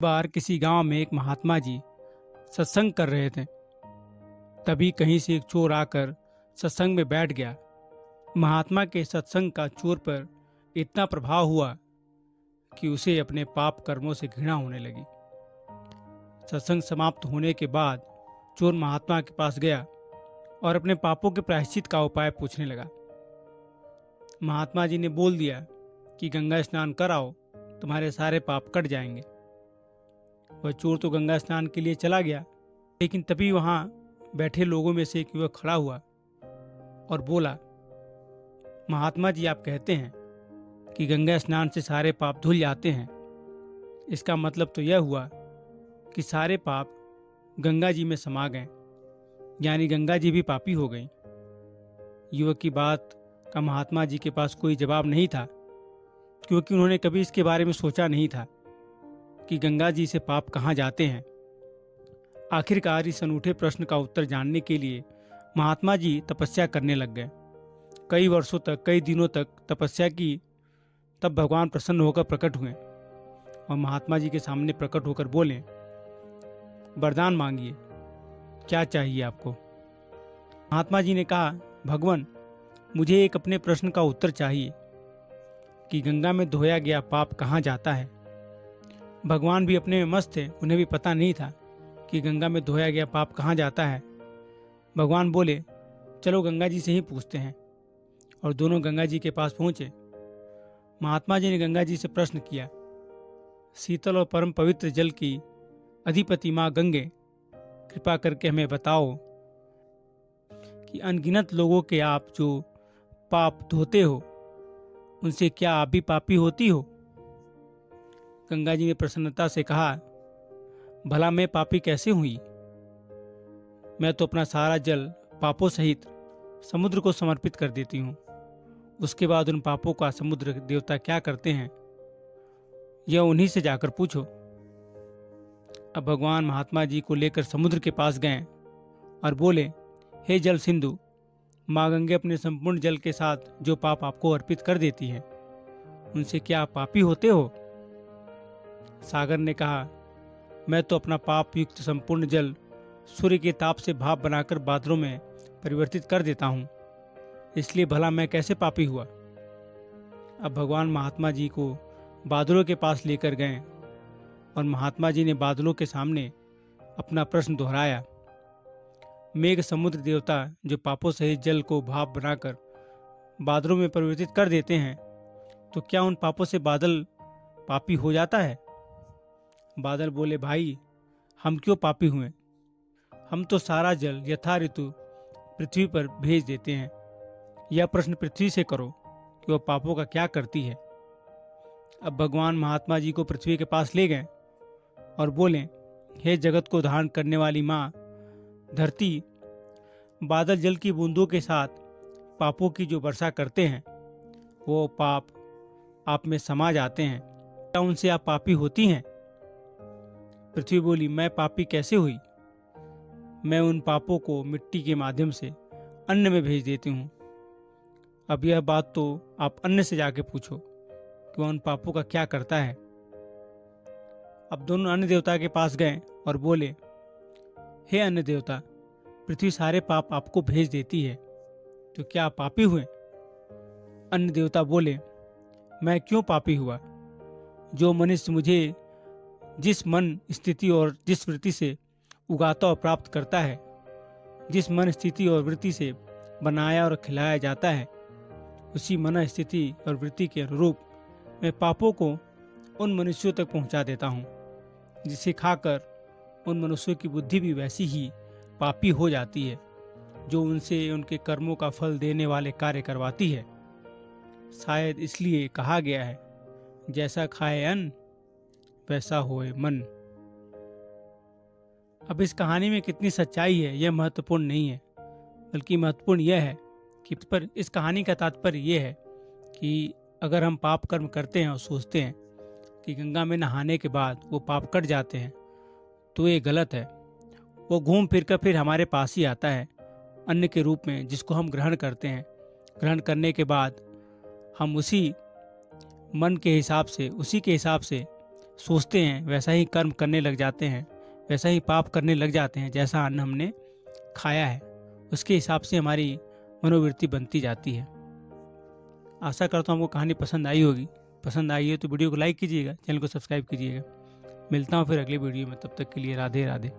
बार किसी गांव में एक महात्मा जी सत्संग कर रहे थे। तभी कहीं से एक चोर आकर सत्संग में बैठ गया। महात्मा के सत्संग का चोर पर इतना प्रभाव हुआ कि उसे अपने पाप कर्मों से घृणा होने लगी। सत्संग समाप्त होने के बाद चोर महात्मा के पास गया और अपने पापों के प्रायश्चित का उपाय पूछने लगा। महात्मा जी ने बोल दिया कि गंगा स्नान कराओ, तुम्हारे सारे पाप कट जाएंगे। वह चोर तो गंगा स्नान के लिए चला गया, लेकिन तभी वहां बैठे लोगों में से एक युवक खड़ा हुआ और बोला, महात्मा जी, आप कहते हैं कि गंगा स्नान से सारे पाप धुल जाते हैं। इसका मतलब तो यह हुआ कि सारे पाप गंगा जी में समा गए, यानी गंगा जी भी पापी हो गई। युवक की बात का महात्मा जी के पास कोई जवाब नहीं था, क्योंकि उन्होंने कभी इसके बारे में सोचा नहीं था कि गंगा जी से पाप कहाँ जाते हैं। आखिरकार इस अनूठे प्रश्न का उत्तर जानने के लिए महात्मा जी तपस्या करने लग गए। कई वर्षों तक, कई दिनों तक तपस्या की। तब भगवान प्रसन्न होकर प्रकट हुए और महात्मा जी के सामने प्रकट होकर बोले, वरदान मांगिए, क्या चाहिए आपको। महात्मा जी ने कहा, भगवान, मुझे एक अपने प्रश्न का उत्तर चाहिए कि गंगा में धोया गया पाप कहाँ जाता है। भगवान भी अपने में मस्त थे, उन्हें भी पता नहीं था कि गंगा में धोया गया पाप कहाँ जाता है। भगवान बोले, चलो गंगा जी से ही पूछते हैं। और दोनों गंगा जी के पास पहुंचे। महात्मा जी ने गंगा जी से प्रश्न किया, शीतल और परम पवित्र जल की अधिपति माँ गंगे, कृपा करके हमें बताओ कि अनगिनत लोगों के आप जो पाप धोते हो, उनसे क्या आप भी पापी होती हो। गंगा जी ने प्रसन्नता से कहा, भला मैं पापी कैसे हुई। मैं तो अपना सारा जल पापों सहित समुद्र को समर्पित कर देती हूँ। उसके बाद उन पापों का समुद्र देवता क्या करते हैं, यह उन्हीं से जाकर पूछो। अब भगवान महात्मा जी को लेकर समुद्र के पास गए और बोले, हे जल सिंधु, माँ गंगे अपने संपूर्ण जल के साथ जो पाप आपको अर्पित कर देती है, उनसे क्या आप पापी होते हो। सागर ने कहा, मैं तो अपना पाप युक्त संपूर्ण जल सूर्य के ताप से भाप बनाकर बादलों में परिवर्तित कर देता हूँ, इसलिए भला मैं कैसे पापी हुआ। अब भगवान महात्मा जी को बादलों के पास लेकर गए और महात्मा जी ने बादलों के सामने अपना प्रश्न दोहराया। मेघ समुद्र देवता जो पापों सहित जल को भाप बनाकर बादलों में परिवर्तित कर देते हैं, तो क्या उन पापों से बादल पापी हो जाता है। बादल बोले, भाई, हम क्यों पापी हुए। हम तो सारा जल यथा ऋतु पृथ्वी पर भेज देते हैं। यह प्रश्न पृथ्वी से करो कि वह पापों का क्या करती है। अब भगवान महात्मा जी को पृथ्वी के पास ले गए और बोले, हे जगत को धारण करने वाली माँ धरती, बादल जल की बूंदों के साथ पापों की जो वर्षा करते हैं, वो पाप आप में समा जाते हैं। क्या उनसे आप पापी होती हैं। पृथ्वी बोली, मैं पापी कैसे हुई। मैं उन पापों को मिट्टी के माध्यम से अन्न में भेज देती हूँ। अब यह बात तो आप अन्न से जाके पूछो कि वह उन पापों का क्या करता है। अब दोनों अन्न देवता के पास गए और बोले, हे अन्न देवता, पृथ्वी सारे पाप आपको भेज देती है, तो क्या आप पापी हुए। अन्न देवता बोले, मैं क्यों पापी हुआ। जो मनुष्य मुझे जिस मन स्थिति और जिस वृत्ति से उगाता और प्राप्त करता है, जिस मन स्थिति और वृत्ति से बनाया और खिलाया जाता है, उसी मन स्थिति और वृत्ति के अनुरूप मैं पापों को उन मनुष्यों तक पहुंचा देता हूं, जिसे खाकर उन मनुष्यों की बुद्धि भी वैसी ही पापी हो जाती है, जो उनसे उनके कर्मों का फल देने वाले कार्य करवाती है। शायद इसलिए कहा गया है, जैसा खाए अन्न वैसा होए मन। अब इस कहानी में कितनी सच्चाई है, यह महत्वपूर्ण नहीं है, बल्कि महत्वपूर्ण यह है कि पर इस कहानी का तात्पर्य यह है कि अगर हम पाप कर्म करते हैं और सोचते हैं कि गंगा में नहाने के बाद वो पाप कट जाते हैं, तो ये गलत है। वो घूम फिर कर फिर हमारे पास ही आता है अन्न के रूप में, जिसको हम ग्रहण करते हैं। ग्रहण करने के बाद हम उसी मन के हिसाब से, उसी के हिसाब से सोचते हैं वैसा ही कर्म करने लग जाते हैं, वैसा ही पाप करने लग जाते हैं जैसा अन्न हमने खाया है, उसके हिसाब से हमारी मनोवृत्ति बनती जाती है। आशा करता हूँ आपको कहानी पसंद आई होगी। पसंद आई है तो वीडियो को लाइक कीजिएगा, चैनल को सब्सक्राइब कीजिएगा। मिलता हूँ फिर अगले वीडियो में, तब तक के लिए राधे राधे।